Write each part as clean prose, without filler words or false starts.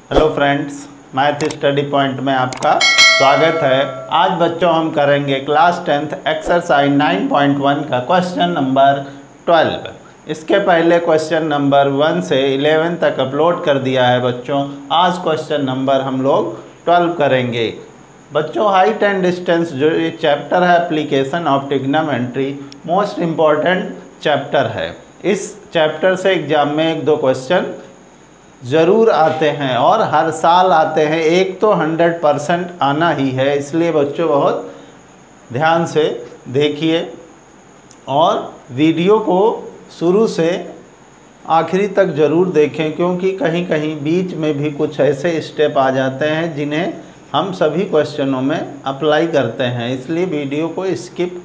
Hello friends, math study point में आपका स्वागत है। आज बच्चों हम करेंगे क्लास 10th एक्सरसाइज 9.1 का क्वेश्चन नंबर 12। इसके पहले क्वेश्चन नंबर 1 से 11 तक अपलोड कर दिया है बच्चों। आज क्वेश्चन नंबर हम लोग 12 करेंगे। बच्चों हाइट एंड डिस्टेंस जो ये चैप्टर है application of trigonometry, most important chapter है। इस चैप्टर से एग्जाम में 1-2 क्वेश्चन ज़रूर आते हैं और हर साल आते हैं। एक तो 100% आना ही है, इसलिए बच्चों बहुत ध्यान से देखिए और वीडियो को शुरू से आखिरी तक ज़रूर देखें, क्योंकि कहीं कहीं बीच में भी कुछ ऐसे स्टेप आ जाते हैं जिन्हें हम सभी क्वेश्चनों में अप्लाई करते हैं। इसलिए वीडियो को स्किप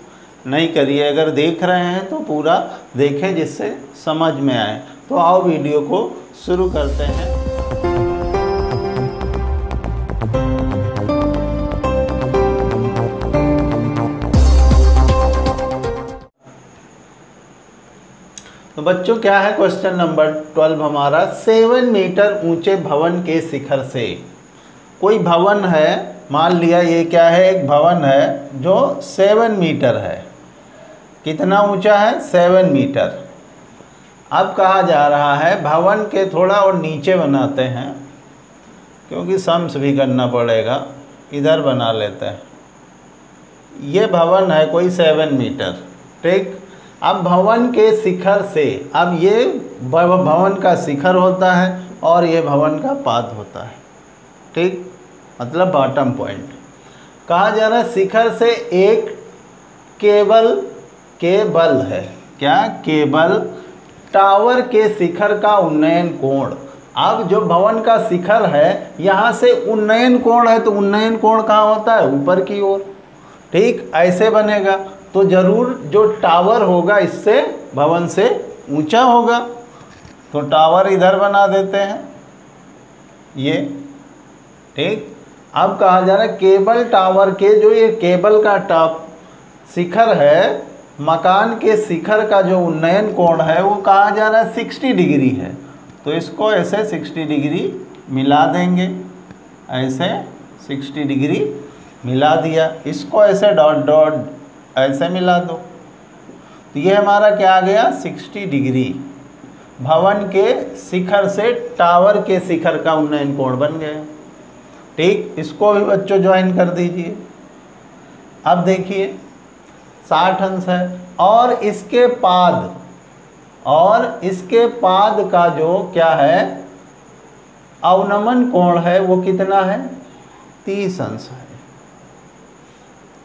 नहीं करिए। अगर देख रहे हैं तो पूरा देखें जिससे समझ में आए। तो आओ वीडियो को शुरू करते हैं। तो बच्चों क्या है क्वेश्चन नंबर 12 हमारा। 7 मीटर ऊंचे भवन के शिखर से, कोई भवन है, मान लिया ये क्या है, एक भवन है जो 7 मीटर है। कितना ऊंचा है? 7 मीटर। अब कहा जा रहा है भवन के थोड़ा और नीचे बनाते हैं, क्योंकि सम्स भी करना पड़ेगा। इधर बना लेते हैं। ये भवन है कोई 7 मीटर, ठीक। अब भवन के शिखर से, अब ये भवन का शिखर होता है और ये भवन का पाद होता है, ठीक, मतलब बॉटम पॉइंट। कहा जा रहा है शिखर से एक केबल है। क्या? केबल टावर के शिखर का उन्नयन कोण। अब जो भवन का शिखर है यहाँ से उन्नयन कोण है, तो उन्नयन कोण कहाँ होता है? ऊपर की ओर, ठीक। ऐसे बनेगा तो जरूर जो टावर होगा इससे भवन से ऊंचा होगा। तो टावर इधर बना देते हैं ये, ठीक। अब कहा जा रहा है केबल टावर के, जो ये केबल का टॉप शिखर है, मकान के शिखर का जो उन्नयन कोण है वो कहा जा रहा है 60 डिग्री है। तो इसको ऐसे 60 डिग्री मिला देंगे, ऐसे 60 डिग्री मिला दिया। इसको ऐसे डॉट डॉट ऐसे मिला दो, तो ये हमारा क्या आ गया? 60 डिग्री। भवन के शिखर से टावर के शिखर का उन्नयन कोण बन गया, ठीक। इसको भी बच्चों ज्वाइन कर दीजिए। अब देखिए 60 अंश है और इसके पाद का जो क्या है अवनमन कोण है वो कितना है? 30 अंश है।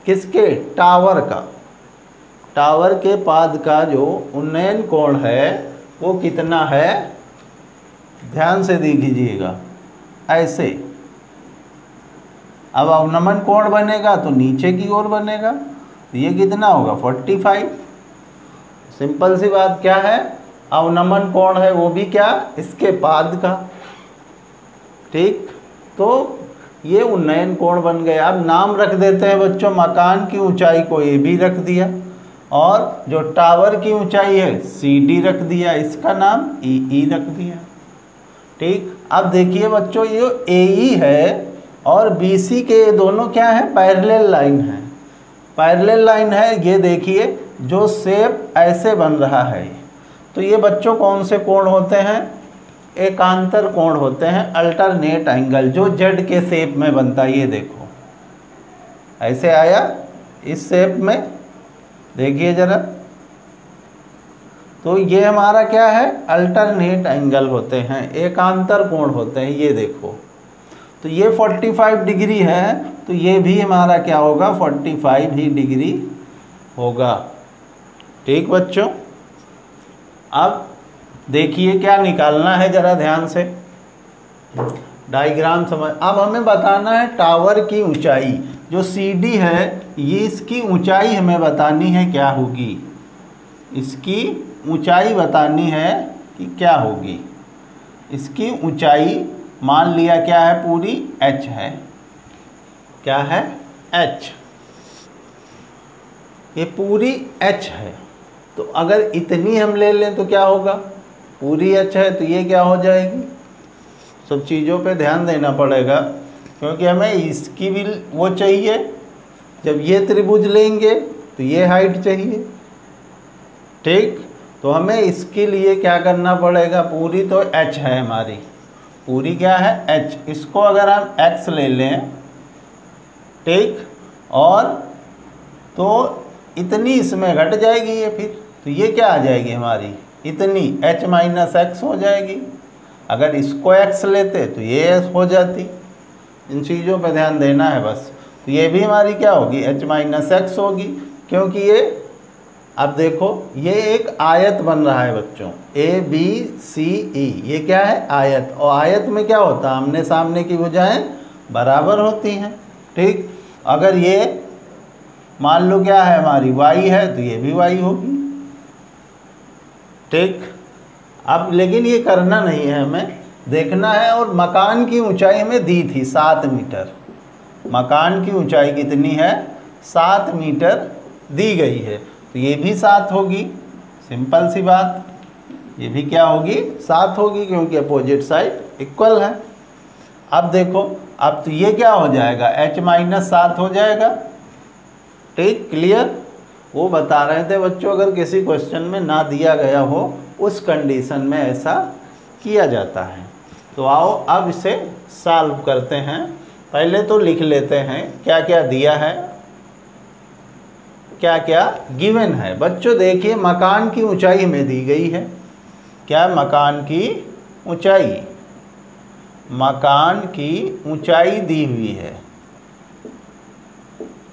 किसके? टावर का। टावर के पाद का जो उन्नयन कोण है वो कितना है? ध्यान से देखिएगा, ऐसे। अब अवनमन कोण बनेगा तो नीचे की ओर बनेगा, तो ये कितना होगा? 45। सिंपल सी बात क्या है, अवनमन कोण है वो भी क्या? इसके पाद का, ठीक। तो ये उन्नयन कोण बन गया। अब नाम रख देते हैं बच्चों, मकान की ऊंचाई को ए बी रख दिया और जो टावर की ऊंचाई है CD रख दिया, इसका नाम EE रख दिया, ठीक। अब देखिए बच्चों ये AE है और BC के दोनों क्या है? पैरेलल लाइन है। पैरेलल लाइन है, ये देखिए जो शेप ऐसे बन रहा है, तो ये बच्चों कौन से कोण होते हैं? एकांतर कोण होते हैं, अल्टरनेट एंगल, जो जेड के शेप में बनता है। ये देखो ऐसे आया इस शेप में, देखिए जरा। तो ये हमारा क्या है? अल्टरनेट एंगल होते हैं, एकांतर कोण होते हैं। ये देखो, तो ये 45 डिग्री है, तो ये भी हमारा क्या होगा? 45 ही डिग्री होगा, ठीक बच्चों। अब देखिए क्या निकालना है, जरा ध्यान से डायग्राम समझ। अब हमें बताना है टावर की ऊंचाई, जो CD है ये, इसकी ऊंचाई हमें बतानी है क्या होगी। इसकी ऊंचाई बतानी है कि क्या होगी। इसकी ऊंचाई मान लिया क्या है? पूरी h है। क्या है? h। ये पूरी h है, तो अगर इतनी हम ले लें तो क्या होगा? पूरी h है, तो ये क्या हो जाएगी? सब चीज़ों पे ध्यान देना पड़ेगा, क्योंकि हमें इसकी भी वो चाहिए। जब ये त्रिभुज लेंगे तो ये हाइट चाहिए, ठीक। तो हमें इसके लिए क्या करना पड़ेगा, पूरी तो h है हमारी, पूरी क्या है h, इसको अगर हम x ले लें, ठीक, और तो इतनी इसमें घट जाएगी ये, फिर तो ये क्या आ जाएगी हमारी, इतनी h माइनस एक्स हो जाएगी। अगर इसको x लेते तो ये s हो जाती। इन चीज़ों पे ध्यान देना है बस। तो ये भी हमारी क्या होगी, h माइनस एक्स होगी, क्योंकि ये, अब देखो ये एक आयत बन रहा है बच्चों, ABCE, ये क्या है आयत, और आयत में क्या होता है, आमने सामने की भुजाएं बराबर होती हैं, ठीक। अगर ये मान लो क्या है हमारी y है तो ये भी y होगी, ठीक। अब लेकिन ये करना नहीं है, हमें देखना है। और मकान की ऊंचाई हमें दी थी 7 मीटर, मकान की ऊंचाई कितनी है, 7 मीटर दी गई है, तो ये भी 7 होगी, सिंपल सी बात, ये भी क्या होगी 7 होगी, क्योंकि अपोजिट साइड इक्वल है। अब देखो, अब तो ये क्या हो जाएगा, h माइनस 7 हो जाएगा, ठीक, क्लियर। वो बता रहे थे बच्चों, अगर किसी क्वेश्चन में ना दिया गया हो उस कंडीशन में ऐसा किया जाता है। तो आओ अब इसे सॉल्व करते हैं। पहले तो लिख लेते हैं क्या क्या दिया है, क्या क्या गिवन है। बच्चों देखिए, मकान की ऊंचाई हमें दी गई है, क्या, मकान की ऊंचाई, मकान की ऊंचाई दी हुई है,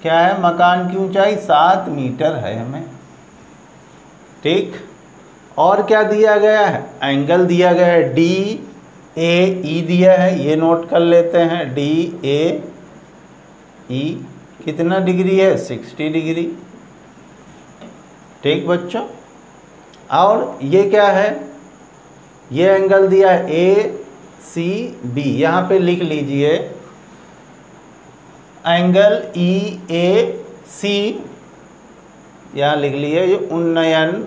क्या है, मकान की ऊंचाई 7 मीटर है हमें, ठीक। और क्या दिया गया है, एंगल दिया गया है DAE दिया है, ये नोट कर लेते हैं, DAE कितना डिग्री है, 60 डिग्री, ठीक बच्चों। और ये क्या है, ये एंगल दिया है ACB, यहाँ पे लिख लीजिए एंगल EAC, यहाँ लिख लिए, ये उन्नयन,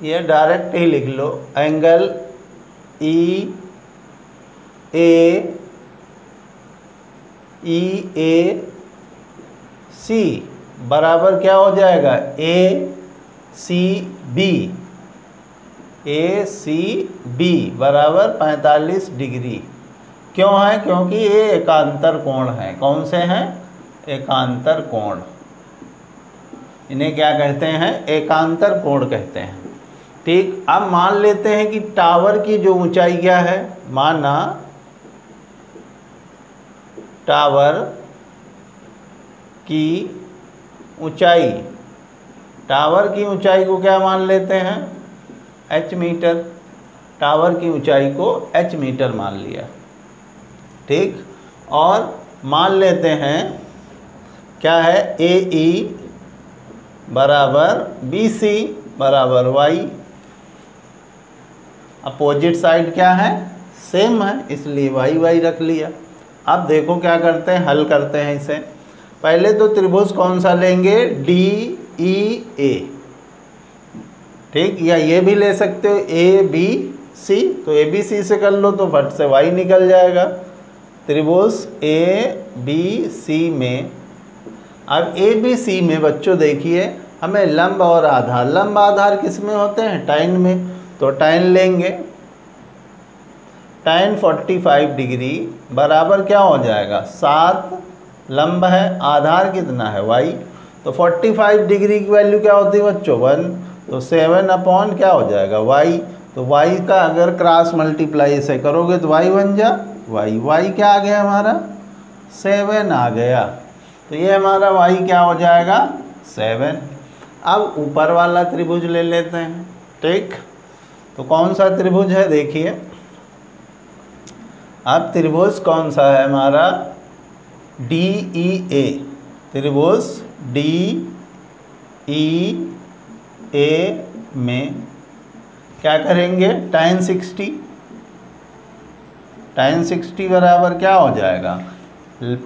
ये डायरेक्ट ही लिख लो, एंगल EAC बराबर क्या हो जाएगा, ACB बराबर 45 डिग्री। क्यों है, क्योंकि ये एकांतर कोण है। कौन से हैं, एकांतर कोण, इन्हें क्या कहते हैं, एकांतर कोण कहते हैं, ठीक। अब मान लेते हैं कि टावर की जो ऊंचाई क्या है, माना टावर की ऊंचाई, टावर की ऊंचाई को क्या मान लेते हैं, h मीटर, टावर की ऊंचाई को h मीटर मान लिया, ठीक। और मान लेते हैं क्या है, AE बराबर BC बराबर y, अपोजिट साइड क्या है, सेम है, इसलिए y रख लिया। अब देखो क्या करते हैं, हल करते हैं इसे। पहले तो त्रिभुज कौन सा लेंगे, DEA, ठीक, या ये भी ले सकते हो ABC, तो ABC से कर लो तो फट से y निकल जाएगा। त्रिभुज ABC में, अब ABC में बच्चों देखिए, हमें लंब और आधार, लंब आधार किस में होते हैं, tan में, तो tan लेंगे, tan 45 डिग्री बराबर क्या हो जाएगा, 7 लंब है, आधार कितना है y, तो 45 डिग्री की वैल्यू क्या होती है बच्चों, 1, तो 7 अपॉन क्या हो जाएगा y, तो y का अगर क्रॉस मल्टीप्लाई से करोगे तो y बन जा y क्या आ गया हमारा, 7 आ गया, तो ये हमारा y क्या हो जाएगा, 7। अब ऊपर वाला त्रिभुज ले लेते हैं, ठीक। तो कौन सा त्रिभुज है देखिए, अब त्रिभुज कौन सा है हमारा, DEA, त्रिभुज DEA में क्या करेंगे, tan 60 बराबर क्या हो जाएगा,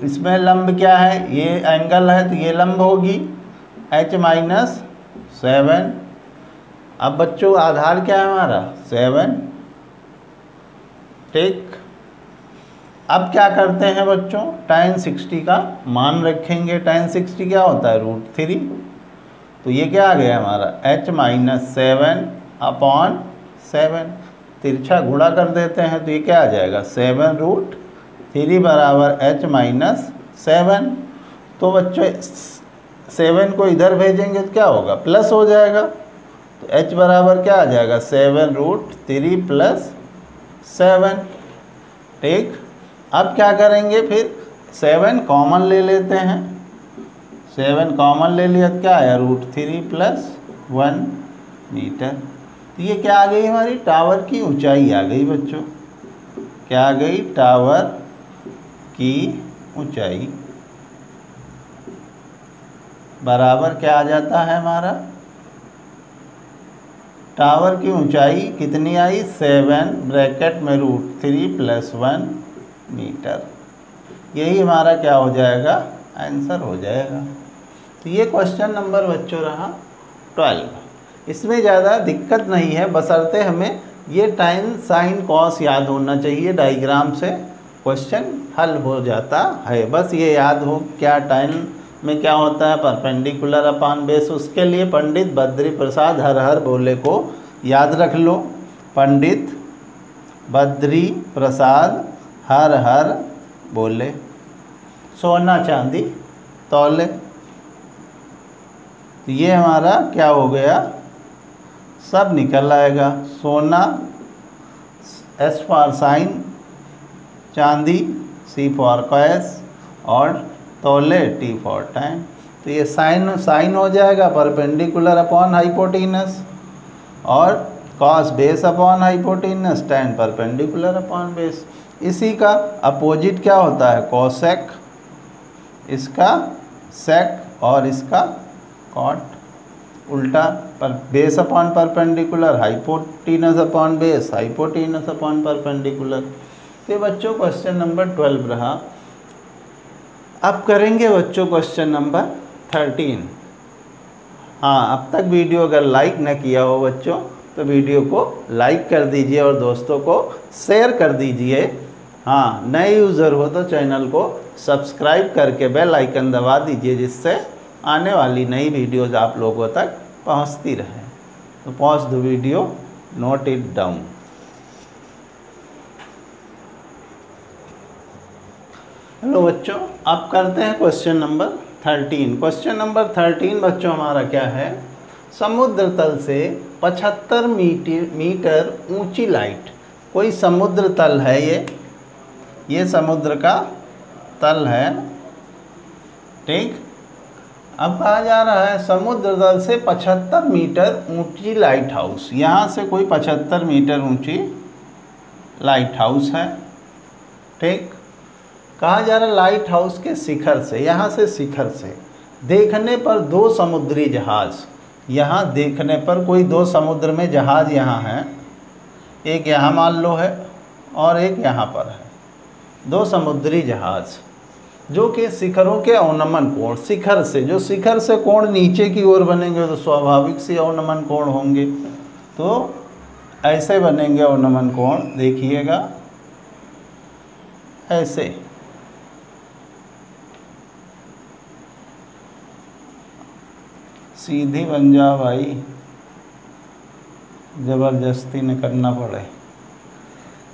इसमें लंब क्या है, ये एंगल है तो ये लंब होगी, h माइनस 7, अब बच्चों आधार क्या है हमारा 7, ठीक। अब क्या करते हैं बच्चों, tan 60 का मान रखेंगे। tan 60 क्या होता है √3, तो ये क्या आ गया हमारा h-7/7, तिरछा गुणा कर देते हैं तो ये क्या आ जाएगा 7√3 बराबर h-7। तो बच्चों 7 को इधर भेजेंगे तो क्या होगा प्लस हो जाएगा, तो h बराबर क्या आ जाएगा 7√3 + 7, ठीक। अब क्या करेंगे फिर 7 कॉमन ले लेते हैं, 7 कॉमन ले लिया तो क्या आया √3 + 1 मीटर। तो ये क्या आ गई हमारी टावर की ऊंचाई आ गई बच्चों, क्या आ गई टावर की ऊंचाई बराबर क्या आ जाता है हमारा, टावर की ऊंचाई कितनी आई 7 ब्रैकेट में √3 + 1 मीटर। यही हमारा क्या हो जाएगा आंसर हो जाएगा। तो ये क्वेश्चन नंबर बच्चों रहा 12। इसमें ज़्यादा दिक्कत नहीं है, बशर्ते हमें ये टाइन साइन कॉस याद होना चाहिए, डायग्राम से क्वेश्चन हल हो जाता है। बस ये याद हो क्या टाइन में क्या होता है परपेंडिकुलर अपान बेस। उसके लिए पंडित बद्री प्रसाद हर हर बोले को याद रख लो, पंडित बद्री प्रसाद हर हर बोले, सोना चांदी तौले। तो ये हमारा क्या हो गया सब निकल आएगा, सोना S फॉर साइन, चांदी C फॉर कैश और तौले T फॉर टाइम। तो ये साइन हो जाएगा परपेंडिकुलर अपॉन हाइपोटेनस, और cos base upon hypotenuse, tan perpendicular upon base. इसी का अपोजिट क्या होता है कोसेक, इसका सेक और इसका कॉट, उल्टा पर base upon perpendicular, hypotenuse upon base, hypotenuse upon perpendicular. तो बच्चों क्वेश्चन नंबर 12 रहा। अब करेंगे बच्चों क्वेश्चन नंबर 13। हाँ, अब तक वीडियो अगर लाइक न किया हो बच्चों तो वीडियो को लाइक कर दीजिए और दोस्तों को शेयर कर दीजिए। हाँ, नए यूज़र हो तो चैनल को सब्सक्राइब करके बेल आइकन दबा दीजिए, जिससे आने वाली नई वीडियोज़ आप लोगों तक पहुंचती रहे। तो pause the video, note it down. Hello बच्चों, अब करते हैं क्वेश्चन नंबर 13। क्वेश्चन नंबर 13 बच्चों हमारा क्या है, समुद्र तल से 75 मीटर ऊंची लाइट। कोई समुद्र तल है, ये समुद्र का तल है, ठीक। अब कहा जा रहा है समुद्र तल से 75 मीटर ऊंची लाइट हाउस। यहाँ से कोई 75 मीटर ऊंची लाइट हाउस है, ठीक। कहा जा रहा है लाइट हाउस के शिखर से, यहाँ से शिखर से देखने पर 2 समुद्री जहाज़, यहाँ देखने पर कोई 2 समुद्र में जहाज़ यहाँ हैं, एक यहाँ मान लो है और एक यहाँ पर है, 2 समुद्री जहाज़ जो कि शिखरों के अवनमन कोण, शिखर से जो शिखर से कोण नीचे की ओर बनेंगे तो स्वाभाविक से अवनमन कोण होंगे। तो ऐसे बनेंगे अवनमन कोण, देखिएगा ऐसे, सीधी बन जा भाई, ज़बरदस्ती न करना पड़े।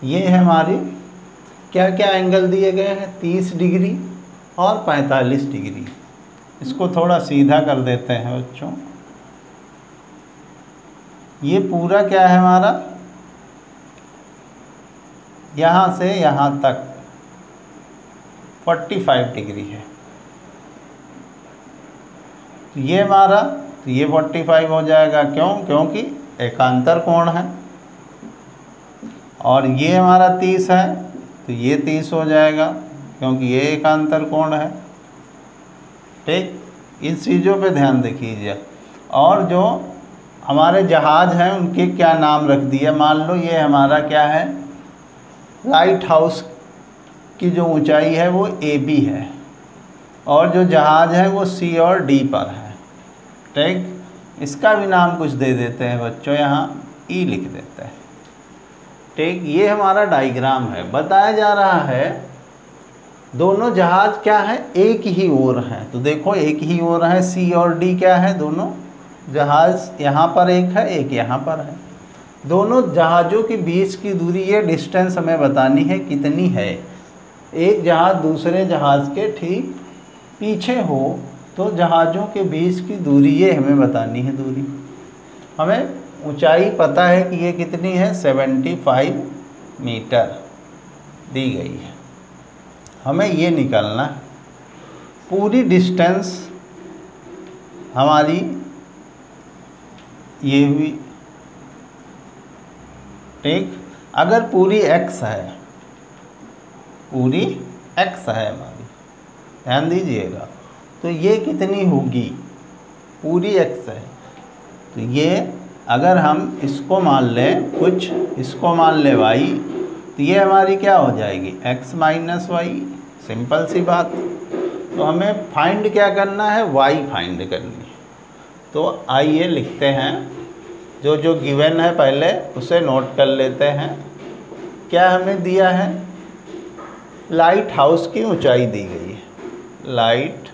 ये है हमारी क्या क्या एंगल दिए गए हैं 30 डिग्री और 45 डिग्री। इसको थोड़ा सीधा कर देते हैं बच्चों। ये पूरा क्या है हमारा, यहाँ से यहाँ तक 45 डिग्री है। तो ये हमारा, तो ये 45 हो जाएगा, क्यों, क्योंकि एकांतर कोण है। और ये हमारा 30 है तो ये 30 हो जाएगा, क्योंकि ये एकांतर कोण है, ठीक। इन चीज़ों पे ध्यान दीजिए। और जो हमारे जहाज़ हैं उनके क्या नाम रख दिया, मान लो ये हमारा क्या है, लाइट हाउस की जो ऊंचाई है वो AB है और जो जहाज़ है वो C और D पर है, ठीक। इसका भी नाम कुछ दे देते हैं बच्चों, यहाँ ई लिख देते हैं। ठीक, ये हमारा डायग्राम है। बताया जा रहा है दोनों जहाज क्या है, एक ही ओर है। तो देखो एक ही ओर है, सी और डी क्या है, दोनों जहाज यहाँ पर एक है, एक यहाँ पर है। दोनों जहाज़ों के बीच की दूरी, ये डिस्टेंस हमें बतानी है कितनी है। एक जहाज़ दूसरे जहाज़ के ठीक पीछे हो तो जहाज़ों के बीच की दूरी ये हमें बतानी है। दूरी हमें ऊंचाई पता है कि ये कितनी है, 75 मीटर दी गई है। हमें ये निकालना है पूरी डिस्टेंस हमारी ये हुई। ठीक, अगर पूरी x है, पूरी x है हमारी, ध्यान दीजिएगा, तो ये कितनी होगी, पूरी x है। तो ये अगर हम इसको मान लें कुछ, इसको मान ले y, तो ये हमारी क्या हो जाएगी, x माइनस वाई। सिंपल सी बात। तो हमें फाइंड क्या करना है, y फाइंड करनी है। तो आइए लिखते हैं, जो जो गिवन है पहले उसे नोट कर लेते हैं। क्या हमें दिया है, लाइट हाउस की ऊंचाई दी गई है। लाइट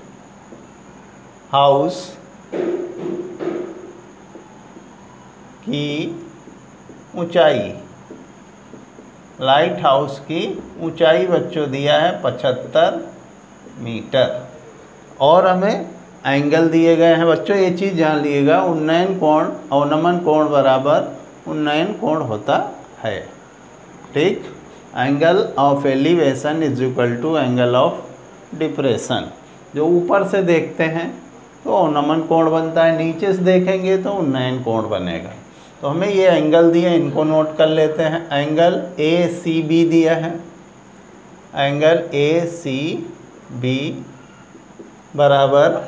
हाउस की ऊंचाई, लाइट हाउस की ऊंचाई बच्चों दिया है 75 मीटर। और हमें एंगल दिए गए हैं बच्चों, ये चीज़ जान लीजिएगा, उन्नयन कोण अवनमन कोण बराबर उन्नयन कोण होता है। ठीक, angle of elevation is equal to angle of depression. जो ऊपर से देखते हैं तो अवनमन कोण बनता है, नीचे से देखेंगे तो उन्नयन कोण बनेगा। तो हमें ये एंगल दिए, इनको नोट कर लेते हैं। एंगल ए सी बी दिया है, एंगल ए सी बी बराबर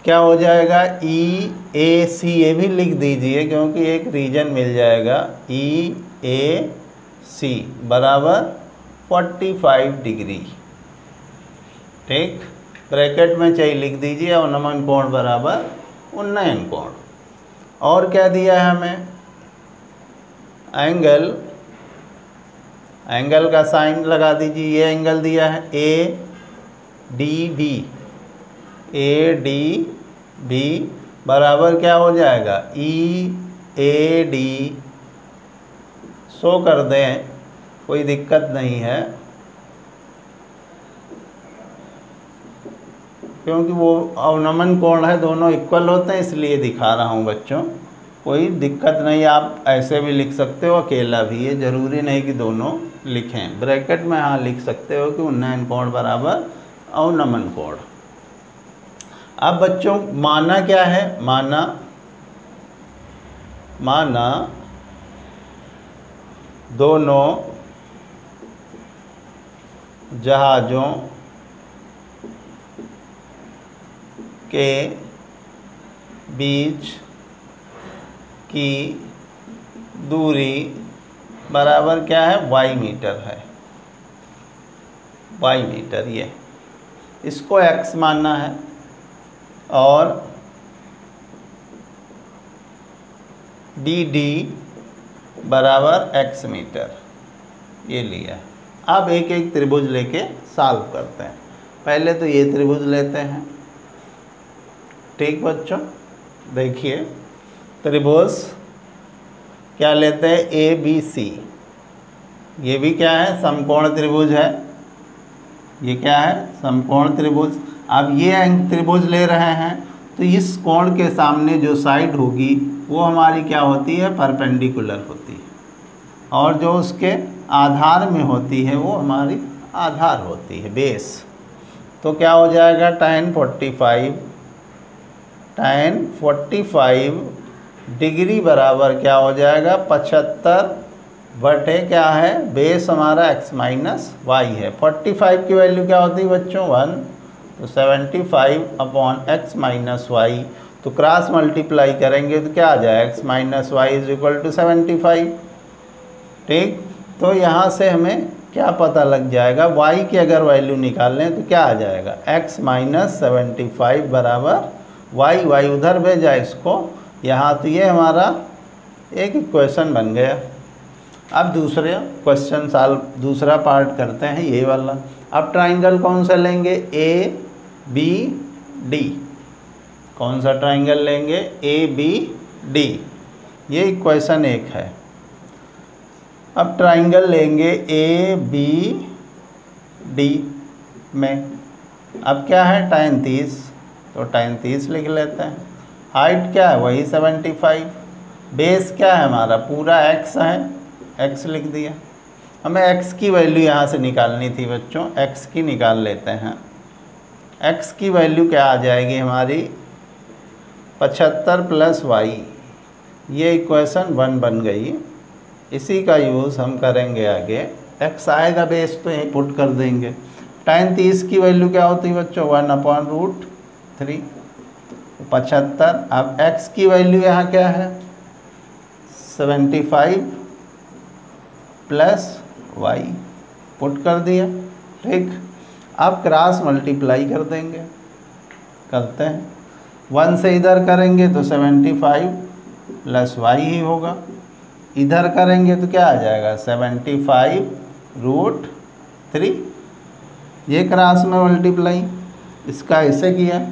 क्या हो जाएगा, ई ए सी, ये भी लिख दीजिए क्योंकि एक रीजन मिल जाएगा। ई ए सी बराबर 45 डिग्री। ठीक, ब्रैकेट में चाहिए लिख दीजिए, अवनमन कोण बराबर उन्नयन कोण। और क्या दिया है हमें, एंगल, एंगल का साइन लगा दीजिए। ये एंगल दिया है A D B, A D B बराबर क्या हो जाएगा, ई ए डी। शो कर दें, कोई दिक्कत नहीं है, क्योंकि वो अवनमन कोण है, दोनों इक्वल होते हैं इसलिए दिखा रहा हूँ बच्चों। कोई दिक्कत नहीं, आप ऐसे भी लिख सकते हो, अकेला भी, ये ज़रूरी नहीं कि दोनों लिखें। ब्रैकेट में हाँ लिख सकते हो कि उन्नयन कोण बराबर अवनमन कोण। अब बच्चों माना क्या है, माना दोनों जहाज़ों के बीच की दूरी बराबर क्या है, y मीटर है, y मीटर। ये इसको x मानना है और डी डी बराबर x मीटर, ये लिया है। अब एक एक त्रिभुज लेके सॉल्व करते हैं। पहले तो ये त्रिभुज लेते हैं। ठीक बच्चों, देखिए त्रिभुज क्या लेते हैं, ए बी सी। ये भी क्या है, समकोण त्रिभुज है। ये क्या है, समकोण त्रिभुज। अब ये त्रिभुज ले रहे हैं तो इस कोण के सामने जो साइड होगी वो हमारी क्या होती है, परपेंडिकुलर होती है, और जो उसके आधार में होती है वो हमारी आधार होती है, बेस। तो क्या हो जाएगा, tan 45 डिग्री बराबर क्या हो जाएगा, 75 बटे क्या है, बेस हमारा x माइनस वाई है। 45 की वैल्यू क्या होती है बच्चों, 1। तो 75 अपॉन x माइनस वाई, तो क्रॉस मल्टीप्लाई करेंगे तो क्या आ जाएगा, x minus y is equal to 75। ठीक, तो यहाँ से हमें क्या पता लग जाएगा, y की अगर वैल्यू निकाल लें तो क्या आ जाएगा, x माइनस 75 बराबर वाई वाई उधर भेजा इसको यहाँ, तो ये हमारा एक इक्वेशन बन गया। अब दूसरे क्वेश्चन सॉल्व, दूसरा पार्ट करते हैं ये वाला। अब ट्राइंगल कौन सा लेंगे, ए बी डी। कौन सा ट्राइंगल लेंगे, ए बी डी। ये इक्वेशन 1 है। अब ट्राइंगल लेंगे ए बी डी में। अब क्या है, tan 30, तो tan 30 लिख लेते हैं। हाइट क्या है, वही 75। बेस क्या है हमारा, पूरा x है, x लिख दिया। हमें x की वैल्यू यहाँ से निकालनी थी बच्चों, x की निकाल लेते हैं। x की वैल्यू क्या आ जाएगी हमारी, 75 + y। ये इक्वेशन 1 बन गई। इसी का यूज़ हम करेंगे आगे। x आएगा बेस तो यहीं पुट कर देंगे। tan 30 की वैल्यू क्या होती है बच्चों, 1/√3, 75। अब x की वैल्यू यहाँ क्या है, 75 + y, पुट कर दिया। ठीक, अब क्रॉस मल्टीप्लाई कर देंगे, करते हैं। 1 से इधर करेंगे तो 75 + y ही होगा। इधर करेंगे तो क्या आ जाएगा, 75√3। ये क्रॉस में मल्टीप्लाई, इसका ऐसे किया।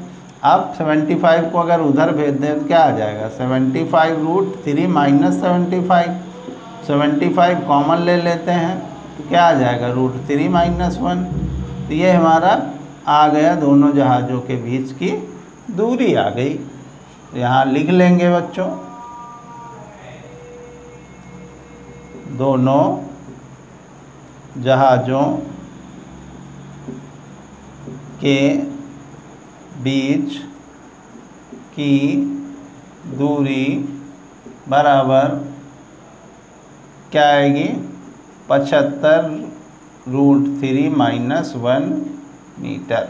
अब 75 को अगर उधर भेज दें तो क्या आ जाएगा, 75√3 - 75। 75 कॉमन ले लेते हैं तो क्या आ जाएगा, √3 - 1। तो ये हमारा आ गया, दोनों जहाज़ों के बीच की दूरी आ गई। तो यहाँ लिख लेंगे बच्चों, दोनों जहाज़ों के बीच की दूरी बराबर क्या आएगी, 75√3 - 1 मीटर।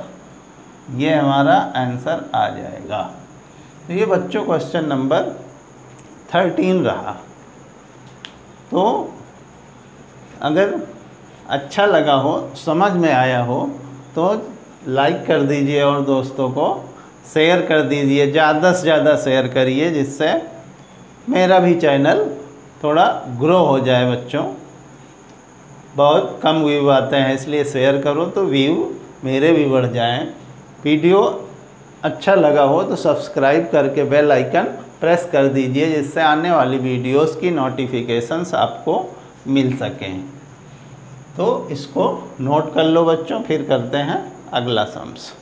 ये हमारा आंसर आ जाएगा। तो ये बच्चों क्वेश्चन नंबर 13 रहा। तो अगर अच्छा लगा हो, समझ में आया हो तो लाइक कर दीजिए और दोस्तों को शेयर कर दीजिए, ज़्यादा से ज़्यादा शेयर करिए, जिससे मेरा भी चैनल थोड़ा ग्रो हो जाए बच्चों। बहुत कम व्यू आते हैं, इसलिए शेयर करो तो व्यू मेरे भी बढ़ जाएं। वीडियो अच्छा लगा हो तो सब्सक्राइब करके बेल आइकन प्रेस कर दीजिए, जिससे आने वाली वीडियोस की नोटिफिकेशंस आपको मिल सकें। तो इसको नोट कर लो बच्चों, फिर करते हैं अगला सम्स।